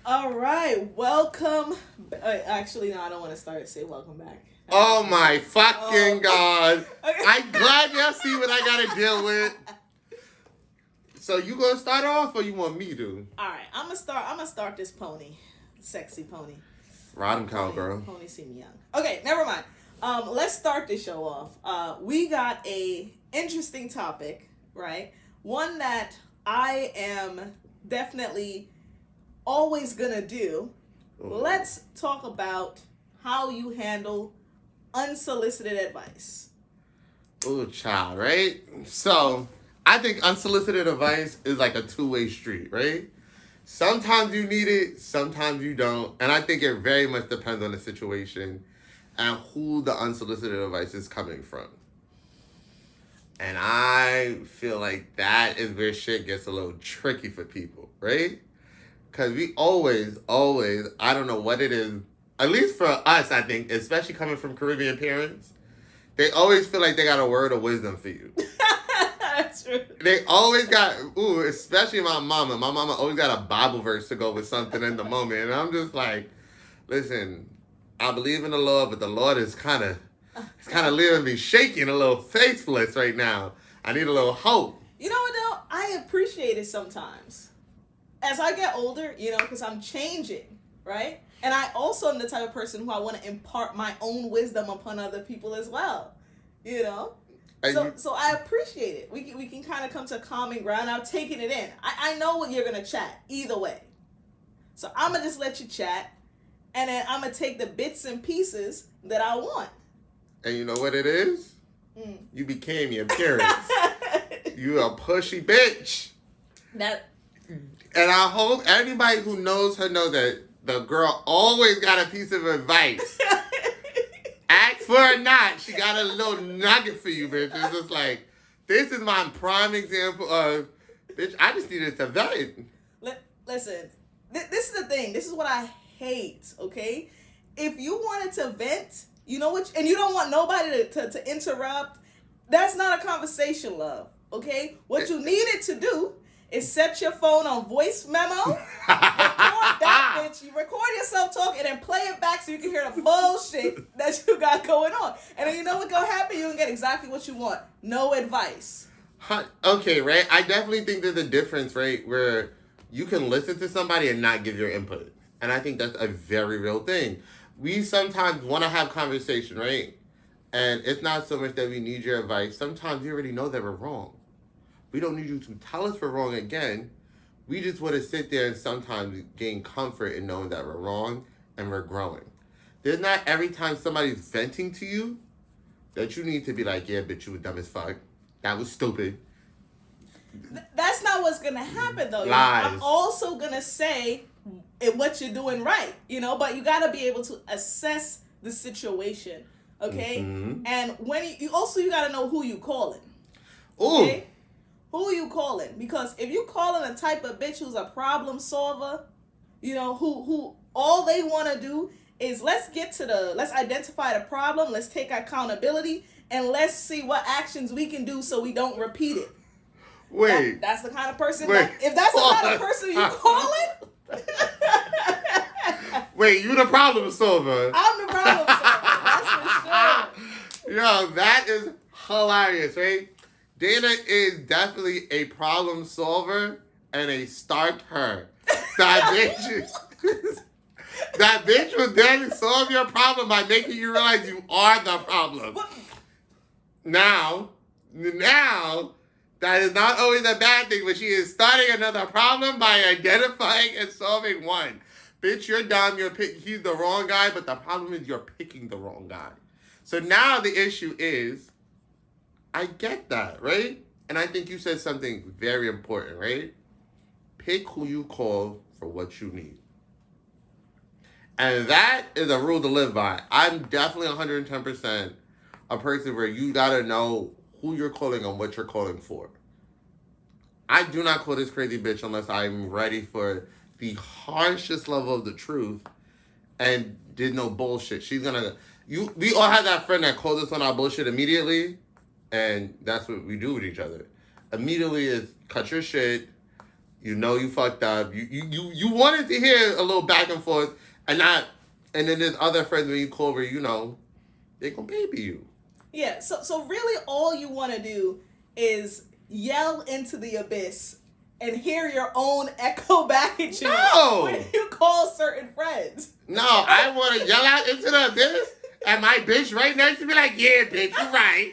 All right, welcome. Actually, no, I don't want to start. Say welcome back. Oh my fucking god! Okay. I'm glad y'all see what I gotta deal with. So you gonna start off, or you want me to? All right, I'm gonna start. I'm gonna start this pony, sexy pony. Ride 'em, cowgirl. Pony seem young. Okay, never mind. Let's start the show off. We got a interesting topic, right? One that I am definitely always gonna do. Let's talk about how you handle unsolicited advice. Ooh, child, right? So I think unsolicited advice is like a two-way street, right? Sometimes you need it, sometimes you don't, and I think it very much depends on the situation and who the unsolicited advice is coming from. And I feel like that is where shit gets a little tricky for people, right? Because we always, I don't know what it is, at least for us, I think, especially coming from Caribbean parents, they always feel like they got a word of wisdom for you. That's true. They always got, especially my mama. My mama always got a Bible verse to go with something in the moment. And I'm just like, listen, I believe in the Lord, but the Lord is kind of leaving me shaking, a little faithless right now. I need a little hope. You know what though? I appreciate it sometimes. As I get older, because I'm changing, right? And I also am the type of person who I want to impart my own wisdom upon other people as well, So I appreciate it. We can kind of come to a common ground. I'm taking it in. I know what you're going to chat either way. So I'm going to just let you chat, and then I'm going to take the bits and pieces that I want. And you know what it is? You became your appearance. You a pushy bitch. And I hope everybody who knows her knows that the girl always got a piece of advice. Ask for it or not, she got a little nugget for you, bitch. It's just like, this is my prime example of, bitch, I just needed to vent. Listen, this is the thing. This is what I hate, okay? If you wanted to vent, you know what, and you don't want nobody to interrupt, that's not a conversation, love, okay? What you needed to do is set your phone on voice memo, record that bitch, you record yourself talking, and then play it back so you can hear the bullshit that you got going on. And then you know what's gonna happen? You're gonna get exactly what you want. No advice. Okay, right? I definitely think there's a difference, right? Where you can listen to somebody and not give your input. And I think that's a very real thing. We sometimes want to have conversation, right? And it's not so much that we need your advice. Sometimes we already know that we're wrong. We don't need you to tell us we're wrong again. We just want to sit there and sometimes gain comfort in knowing that we're wrong and we're growing. There's not every time somebody's venting to you that you need to be like, yeah, bitch, you were dumb as fuck. That was stupid. That's not what's going to happen, though. Lies. I'm also going to say what you're doing right, but you got to be able to assess the situation, okay? Mm-hmm. And when you got to know who you calling. Okay? Ooh. Who are you calling? Because if you calling a type of bitch who's a problem solver, who all they want to do is let's identify the problem, let's take accountability, and let's see what actions we can do so we don't repeat it. Wait. That's the kind of person if that's the kind of person you calling? Wait, you the problem solver. I'm the problem solver. That's for sure. Yo, that is hilarious, right? Dana is definitely a problem solver and a starter. That bitch will then solve your problem by making you realize you are the problem. What? Now, that is not always a bad thing, but she is starting another problem by identifying and solving one. Bitch, you're dumb, he's the wrong guy, but the problem is you're picking the wrong guy. So now the issue is, I get that, right? And I think you said something very important, right? Pick who you call for what you need. And that is a rule to live by. I'm definitely 110% a person where you gotta know who you're calling and what you're calling for. I do not call this crazy bitch unless I'm ready for the harshest level of the truth and did no bullshit. We all have that friend that calls us on our bullshit immediately. And that's what we do with each other. Immediately is cut your shit. You know you fucked up. You wanted to hear a little back and forth, and then there's other friends when you call over, you know, they gonna baby you. Yeah, so really all you want to do is yell into the abyss and hear your own echo back at you when you call certain friends. No, I want to yell out into the abyss and my bitch right next to me like, yeah, bitch, you right.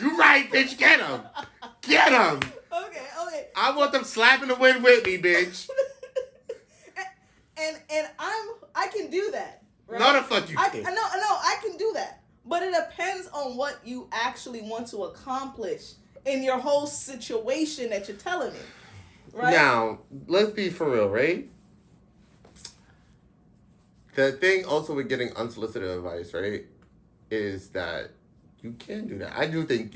You right, bitch, get him. Get him. Okay. I want them slapping the wind with me, bitch. and I can do that. Right? No, the fuck you can't. No, I can do that. But it depends on what you actually want to accomplish in your whole situation that you're telling me. Right? Now, let's be for real, right? The thing also with getting unsolicited advice, right, is that you can do that. I do think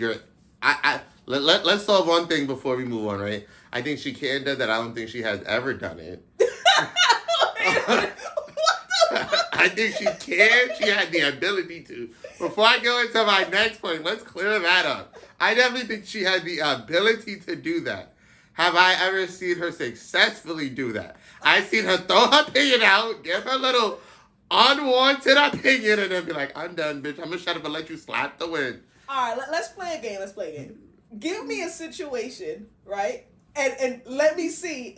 let's solve one thing before we move on, right? I think she can do that. I don't think she has ever done it. I think she can. She had the ability to. Before I go into my next point, let's clear that up. I definitely think she had the ability to do that. Have I ever seen her successfully do that? I've seen her throw her opinion out, give her little unwanted opinion, and then be like, I'm done, bitch. I'm going to shut up and let you slap the wind. All right, let's play a game. Give me a situation, right? And let me see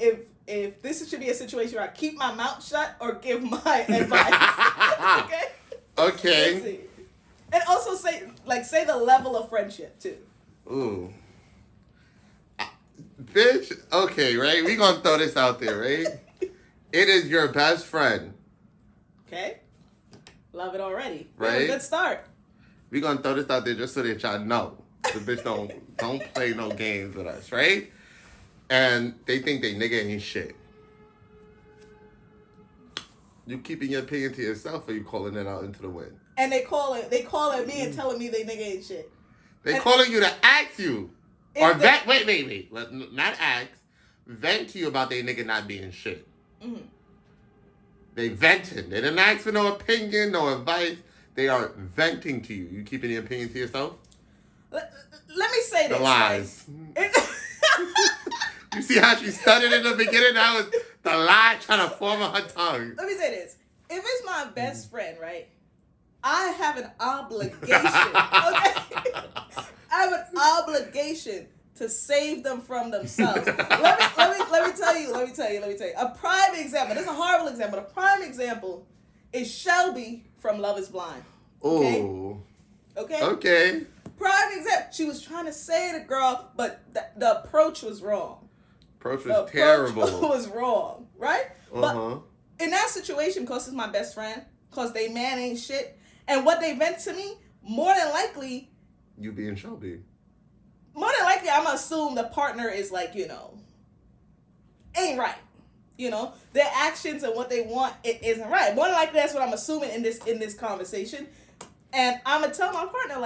if this should be a situation where I keep my mouth shut or give my advice. Okay. Let's see. And also say the level of friendship too. Ooh. Bitch, okay, right? We gonna throw this out there, right? It is your best friend. Okay. Love it already. Right? Good start. We gonna throw this out there just so that y'all know. The bitch don't play no games with us, right? And they think they nigga ain't shit. You keeping your opinion to yourself or you calling it out into the wind? And they calling me and telling me they nigga ain't shit. They calling you to ask you. Or vent, wait. Not ask. Vent to you about they nigga not being shit. Mm-hmm. They venting. They didn't ask for no opinion, no advice. They are venting to you. You keeping the opinion to yourself? Let me say this. The lies. Right? You see how she stuttered in the beginning? That was the lie trying to form on her tongue. Let me say this. If it's my best friend, right, I have an obligation, okay? I have an obligation to save them from themselves. Let me tell you. A prime example. This is a horrible example. A prime example is Shelby from Love Is Blind. Okay? Oh. Okay. Prime example. She was trying to save the girl, but the approach was wrong. Terrible. Approach was wrong, right? But in that situation, because it's my best friend, because they man ain't shit, and what they meant to me, more than likely, you being Shelby. More than likely, I'm gonna assume the partner is like, ain't right. Their actions and what they want, it isn't right. More than likely, that's what I'm assuming in this conversation. And I'm gonna tell my partner,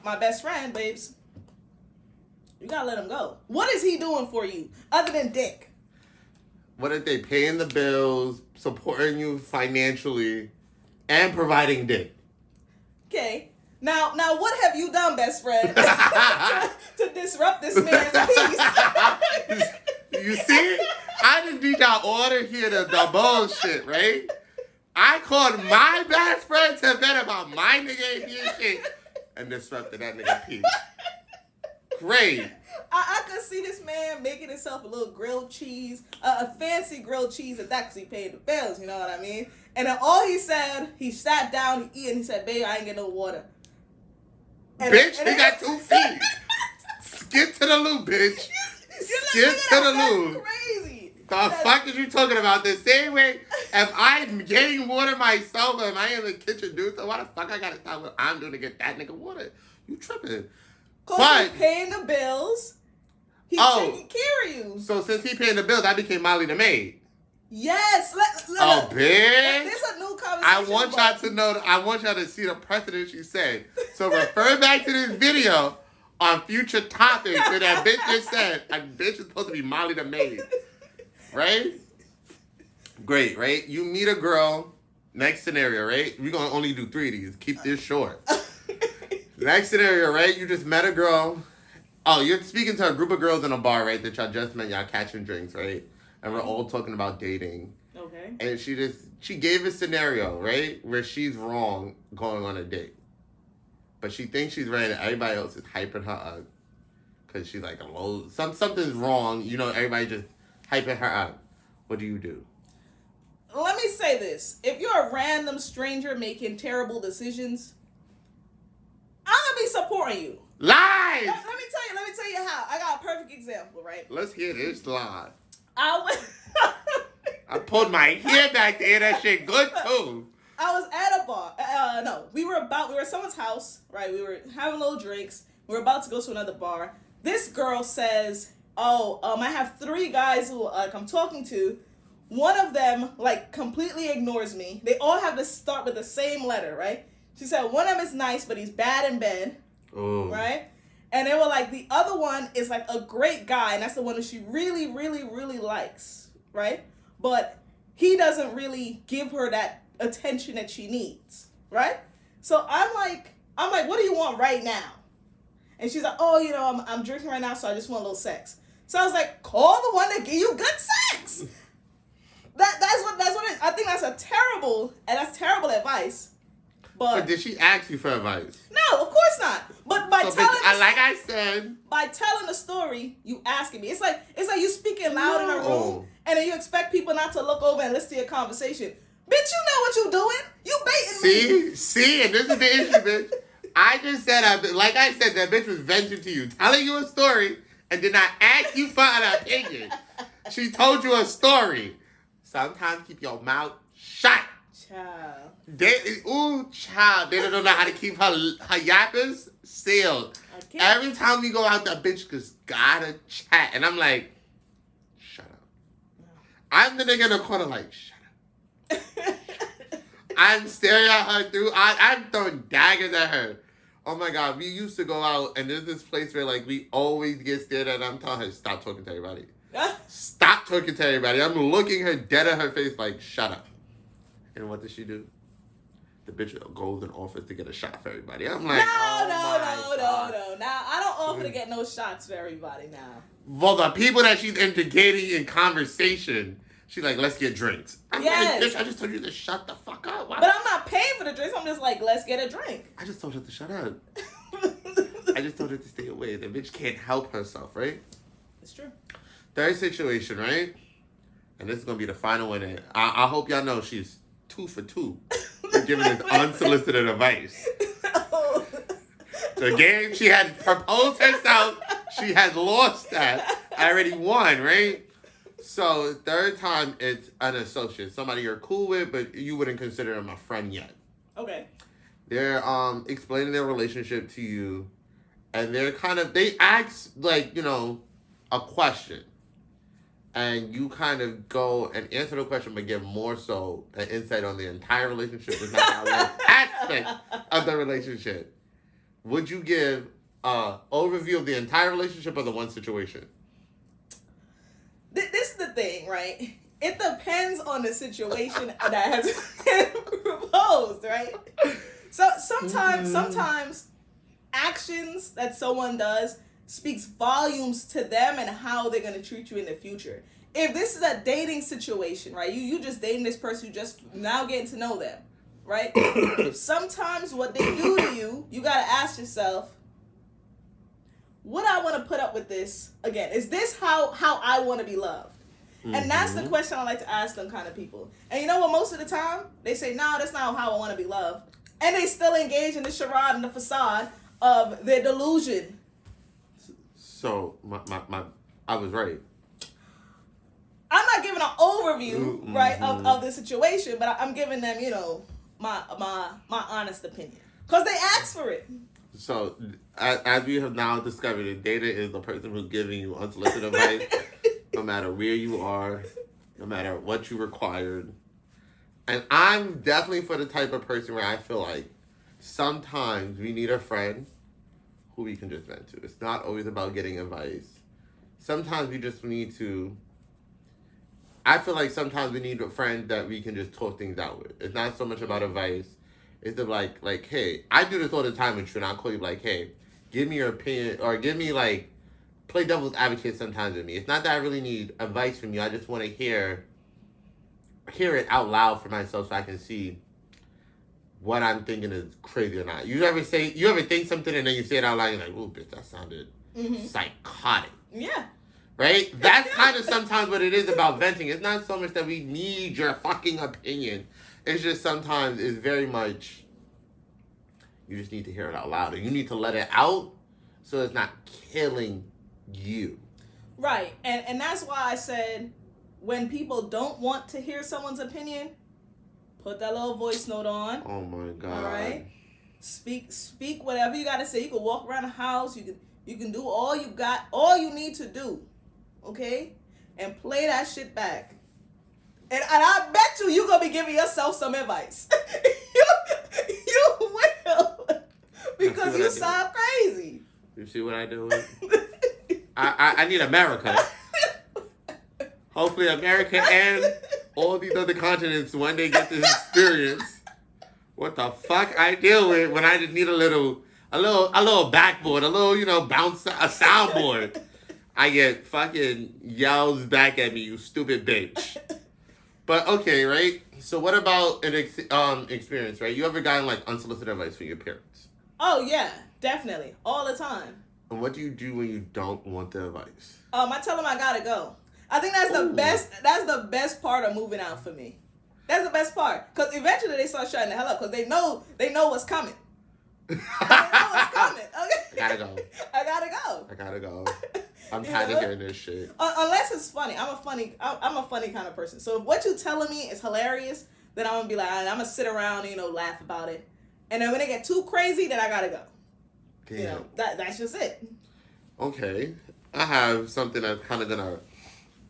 my best friend, babes, you gotta let him go. What is he doing for you other than dick? What are they paying the bills, supporting you financially, and providing dick? Okay. Now what have you done, best friend, to disrupt this man's peace? You see? I didn't need y'all order here the bullshit, right? I called my best friend to vent about my nigga ain't being shit and disrupted that nigga peace. Great. I could see this man making himself a little grilled cheese, a fancy grilled cheese at that because he paid the bills, you know what I mean? And then all he said, he sat down, he ate, and he said, babe, I ain't get no water. Bitch, he got 2 feet. Skip to the loo, bitch. Skip to the loo. That's crazy. The fuck is you talking about? The same way, if I'm getting water myself, if I am in the kitchen doing so, why the fuck I gotta stop what I'm doing to get that nigga water? You tripping. Because he's paying the bills. He's taking care of you. So since he paying the bills, I became Molly the maid. Yes. Oh, bitch. There's a new conversation. I want y'all to know, I want y'all to see the precedent she said. So refer back to this video on future topics where that bitch just said, a bitch is supposed to be Molly the maid. Right? Great, right? You meet a girl, next scenario, right? We're going to only do 3 of these. Keep this short. Next scenario, right? You just met a girl Oh, you're speaking to a group of girls in a bar, right? That y'all just met, y'all catching drinks, right? And we're all talking about dating. Okay. And she gave a scenario, right? Where she's wrong going on a date. But she thinks she's right and everybody else is hyping her up. Because she's like, something's wrong. You know, everybody just hyping her up. What do you do? Let me say this. If you're a random stranger making terrible decisions, I'm going to be supporting you. Lies! Let me tell you how. I got a perfect example, right? Let's hear this lie. I pulled my hair back there. That shit good too. I was at a bar. No, we were at someone's house, right? We were having little drinks. We were about to go to another bar. This girl says, I have 3 guys who I'm talking to. One of them completely ignores me. They all have to start with the same letter, right? She said one of them is nice, but he's bad in bed. Ooh. Right? And they were like, the other one is like a great guy, and that's the one that she really, really, really likes, right? But he doesn't really give her that attention that she needs, right? So I'm like, what do you want right now? And she's like, I'm drinking right now, so I just want a little sex. So I was like, call the one that give you good sex. That's what it is. I think that's terrible advice. But did she ask you for advice? No, of course not. But by telling the story, you asking me. It's like you speaking loud in a room, and then you expect people not to look over and listen to your conversation. Bitch, you know what you doing. You baiting me. See, and this is the issue, bitch. I just said, that bitch was venting to you, telling you a story, and did not ask you for an opinion. She told you a story. Sometimes keep your mouth shut. Child. Child. They don't know how to keep her yappers sealed. Okay. Every time we go out, that bitch just gotta chat. And I'm like, shut up. No. I'm the nigga in the corner like, shut up. I'm staring at her through. I'm throwing daggers at her. Oh my God. We used to go out, and there's this place where we always get stared at. And I'm telling her, stop talking to everybody. Stop talking to everybody. I'm looking her dead at her face like, shut up. And what does she do? The bitch goes and offers to get a shot for everybody. I'm like, no. Now, I don't offer to get no shots for everybody now. Well, the people that she's entertaining in conversation, she's like, let's get drinks. I'm like, bitch, I just told you to shut the fuck up. Why? But I'm not paying for the drinks. I'm just like, let's get a drink. I just told her to shut up. I just told her to stay away. The bitch can't help herself, right? It's true. Third situation, right? And this is going to be the final one. I hope y'all know she's 2 for 2. Giving this unsolicited advice. No. The game she had proposed herself, she has lost that. I already won, right? So third time, it's an associate, somebody you're cool with, but you wouldn't consider them a friend yet. Okay. They're explaining their relationship to you, and they ask a question. And you kind of go and answer the question, but give more so an insight on the entire relationship. It's not that one aspect of the relationship. Would you give an overview of the entire relationship or the one situation? This is the thing, right? It depends on the situation that has been proposed, right? So sometimes actions that someone does speaks volumes to them and how they're going to treat you in the future. If this is a dating situation, right? You just dating this person, you just now getting to know them, right? Sometimes what they do to you, you got to ask yourself, would I want to put up with this again? Is this how I want to be loved? Mm-hmm. And that's the question I like to ask them kind of people. And you know what? Most of the time, they say, no, that's not how I want to be loved. And they still engage in the charade and the facade of their delusion. So, I was right. I'm not giving an overview, right, of the situation, but I'm giving them, my honest opinion. Because they asked for it. So, as we have now discovered, data is the person who's giving you unsolicited advice, no matter where you are, no matter what you required. And I'm definitely for the type of person where I feel like sometimes we need a friend who we can just vent to. It's not always about getting advice. Sometimes we just need to... I feel like sometimes we need a friend that we can just talk things out with. It's not so much about advice. It's like, hey, I do this all the time with you, and I'll call you like, hey, give me your opinion, or give me, play devil's advocate sometimes with me. It's not that I really need advice from you. I just want to hear it out loud for myself so I can see what I'm thinking is crazy or not. You ever think something and then you say it out loud and you're like, "Ooh, bitch, that sounded psychotic." Yeah. Right? That's kind of sometimes what it is about venting. It's not so much that we need your fucking opinion. It's just sometimes it's very much you just need to hear it out loud. And you need to let it out so it's not killing you. Right. And that's why I said when people don't want to hear someone's opinion, put that little voice note on. Oh my God. All right. Speak whatever you gotta say. You can walk around the house. You can do all you need to do. Okay? And play that shit back. And I bet you're gonna be giving yourself some advice. you will. Because you sound crazy. You see what I do? I need America. Hopefully America and all these other continents one day get this experience. What the fuck I deal with when I just need a little backboard, a little, bounce, a soundboard. I get fucking yells back at me, you stupid bitch. But okay, right? So what about an experience, right? You ever gotten like unsolicited advice from your parents? Oh yeah, definitely, all the time. And what do you do when you don't want the advice? I tell them I gotta go. I think that's the best. That's the best part of moving out for me. That's the best part, because eventually they start shutting the hell up because they know what's coming. They know what's coming. Okay. I gotta go. I'm tired of hearing this shit. Unless it's funny. I'm a funny kind of person. So if what you're telling me is hilarious, then I'm gonna be like, I'm gonna sit around and laugh about it. And then when it get too crazy, then I gotta go. Damn. That's just it. Okay, I have something that's kind of gonna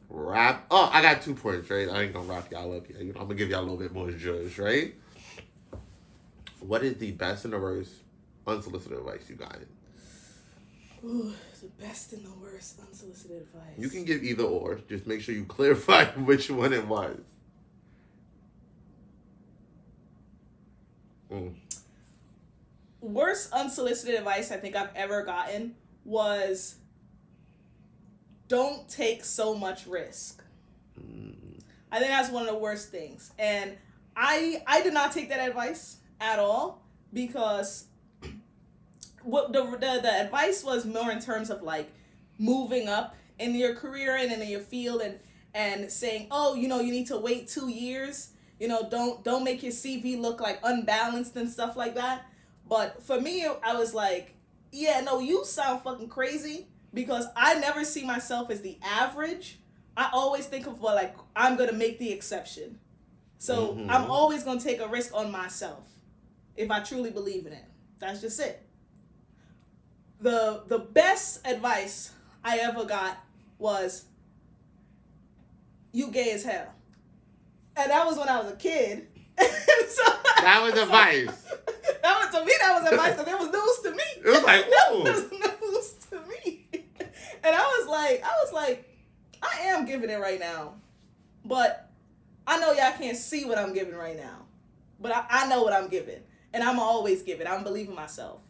wrap. Oh, I got 2 points, right? I ain't gonna wrap y'all up yet. I'm gonna give y'all a little bit more judge, right? What is the best and the worst unsolicited advice you got? Ooh, the best and the worst unsolicited advice. You can give either or. Just make sure you clarify which one it was. Worst unsolicited advice I think I've ever gotten was don't take so much risk. I think that's one of the worst things. And I did not take that advice at all because what the advice was more in terms of like moving up in your career and in your field and saying, oh, you need to wait 2 years. Don't make your CV look like unbalanced and stuff like that. But for me, I was like, yeah, no, you sound fucking crazy because I never see myself as the average. I always think of I'm going to make the exception. So I'm always going to take a risk on myself if I truly believe in it. That's just it. The best advice I ever got was, you gay as hell. And that was when I was a kid. That was advice. That was advice because it was news to me. It was like, whoa. That was news to me. And I was like, I am giving it right now. But I know y'all can't see what I'm giving right now. But I know what I'm giving. And I'm always giving. I'm believing myself.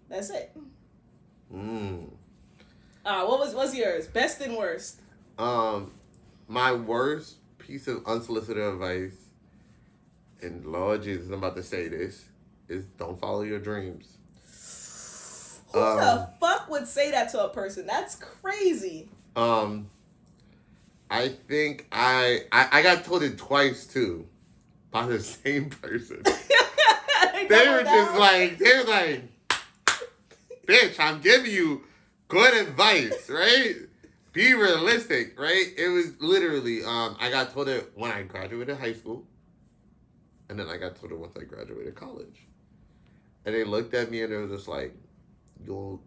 That's it. What's yours? Best and worst? My worst piece of unsolicited advice, and Lord Jesus, I'm about to say this, is don't follow your dreams. Who the fuck would say that to a person? That's crazy. I think I got told it twice too, by the they were like, bitch, I'm giving you good advice, right? Be realistic, right? It was literally, I got told it when I graduated high school, and then I got told it once I graduated college. And they looked at me and they was just like, you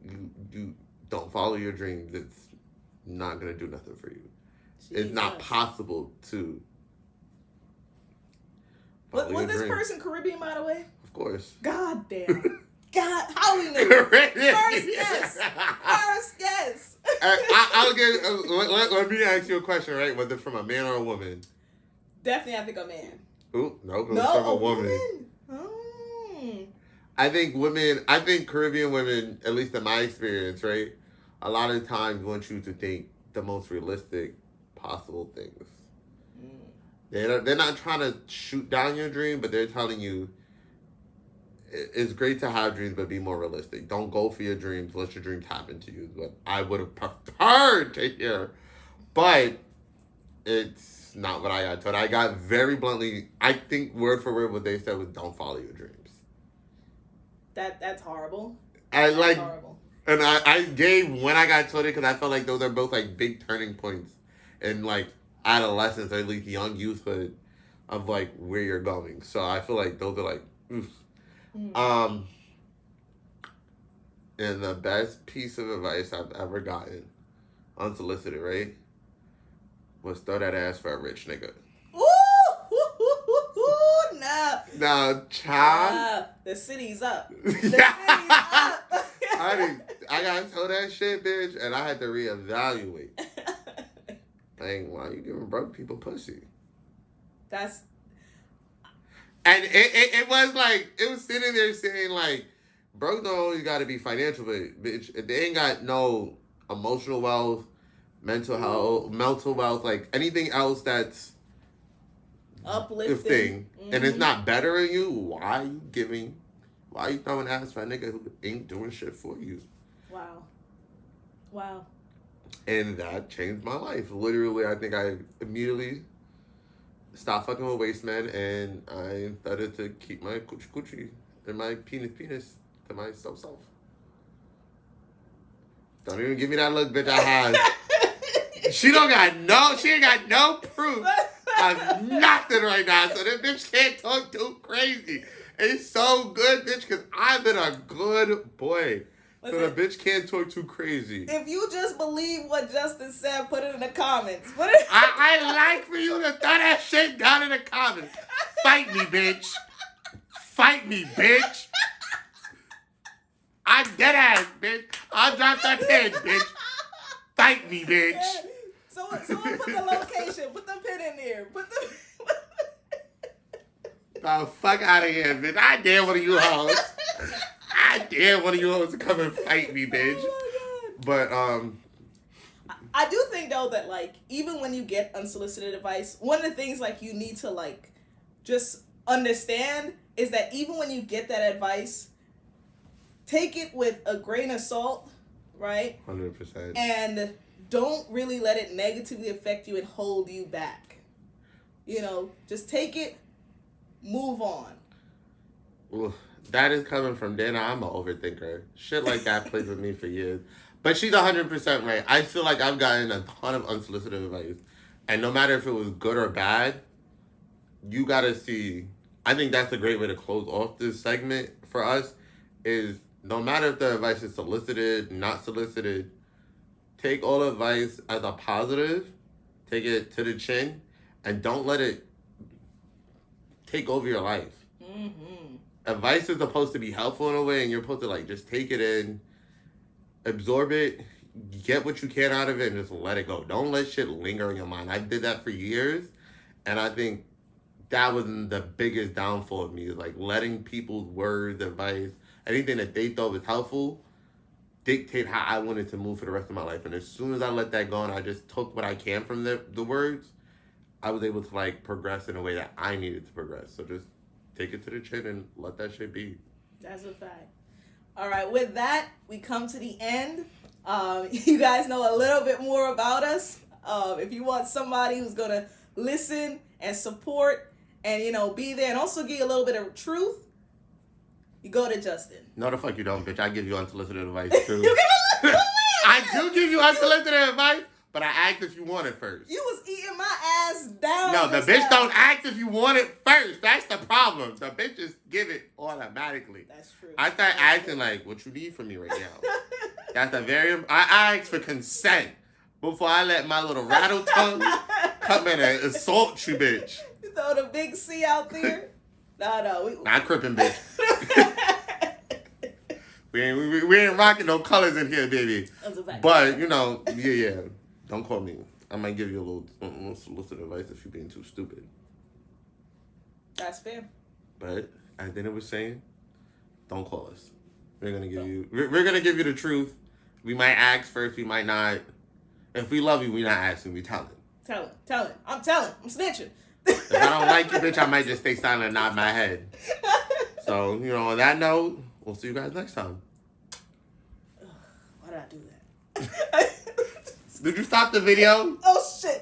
don't follow your dreams. It's not gonna do nothing for you. Jesus. It's not possible to. Was this person Caribbean, by the way? Of course. God damn. God, how we knew? First guess. I'll get. Let me ask you a question, right? Was it from a man or a woman? Definitely, I think a man. Ooh, no, it was from a woman. I think Caribbean women, at least in my experience, right, a lot of times want you to think the most realistic possible things. They're not trying to shoot down your dream, but they're telling you it's great to have dreams, but be more realistic. Don't go for your dreams. Let your dreams happen to you. But I would have preferred to hear, but it's not what I got told. I got very bluntly, I think word for word what they said was don't follow your dreams. That's horrible. That's like, horrible. And I gave when I got told it because I felt like those are both like big turning points in like adolescence, or at least young youthhood of like where you're going. So I feel like those are like, oof. And the best piece of advice I've ever gotten, unsolicited, right, was throw that ass for a rich nigga. Nah. Now, child. The city's up. The city's up. I got told that shit, bitch, and I had to reevaluate. Like, why you giving broke people pussy? That's... And it was like, it was sitting there saying, like, broke don't always got to be financial, but, bitch, if they ain't got no emotional wealth, mental wealth, like, anything else that's uplifting, and it's not bettering you, why are you throwing ass for a nigga who ain't doing shit for you? Wow. And that changed my life. Literally, I think I immediately stopped fucking with waste men, and I started to keep my coochie and my penis to myself. Don't even give me that look, bitch. I have. She ain't got no proof of nothing right now, so that bitch can't talk too crazy. It's so good, bitch, because I've been a good boy. So the bitch can't talk too crazy. If you just believe what Justin said, put it in the comments. I like for you to throw that shit down in the comments. Fight me, bitch. Fight me, bitch. I'm dead ass, bitch. I'll drop that pin, bitch. Fight me, bitch. Someone put the location. Put the pin in there. The fuck out of here, bitch. I dare one of you hoes. I dare one of you hoes to come and fight me, bitch. Oh my God. But, I do think, though, that, like, even when you get unsolicited advice, one of the things, like, you need to, like, just understand is that even when you get that advice, take it with a grain of salt, right? 100%. And don't really let it negatively affect you and hold you back. You know, just take it, move on. Ooh, that is coming from Dana. I'm an overthinker. Shit like that plays with me for years. But she's 100% right. I feel like I've gotten a ton of unsolicited advice. And no matter if it was good or bad, you gotta see. I think that's a great way to close off this segment for us, is no matter if the advice is solicited, not solicited, take all advice as a positive, take it to the chin, and don't let it take over your life. Mm-hmm. Advice is supposed to be helpful in a way, and you're supposed to, like, just take it in, absorb it, get what you can out of it, and just let it go. Don't let shit linger in your mind. I did that for years, and I think that was the biggest downfall of me, is like letting people's words, advice, anything that they thought was helpful dictate how I wanted to move for the rest of my life. And as soon as I let that go and I just took what I can from the words, I was able to, like, progress in a way that I needed to progress. So just take it to the chin and let that shit be. That's a fact. All right, with that, we come to the end. You guys know a little bit more about us. If you want somebody who's going to listen and support and, you know, be there and also give you a little bit of truth, you go to Justin. No, the fuck you don't, bitch. I give you unsolicited advice, too. I do give you unsolicited advice, but I asked if you want it first. You was eating my ass down. No, the bitch don't ask if you want it first. That's the problem. The bitch just give it automatically. That's true. I start asking, like, what you need from me right now. That's a very... I ask for consent before I let my little rattle tongue come in and assault you, bitch. You throw the big C out there? No. Not crippin', bitch. we ain't rocking no colors in here, baby. But, you know, yeah. Don't call me. I might give you a little solicited advice if you're being too stupid. That's fair. But as Dana was saying, don't call us. We're gonna give you the truth. We might ask first, we might not. If we love you, we not asking, we telling. Tell him. I'm telling. I'm snitching. If I don't like you, bitch, I might just stay silent and nod my head. So, on that note, we'll see you guys next time. Why did I do that? Did you stop the video? Oh, shit.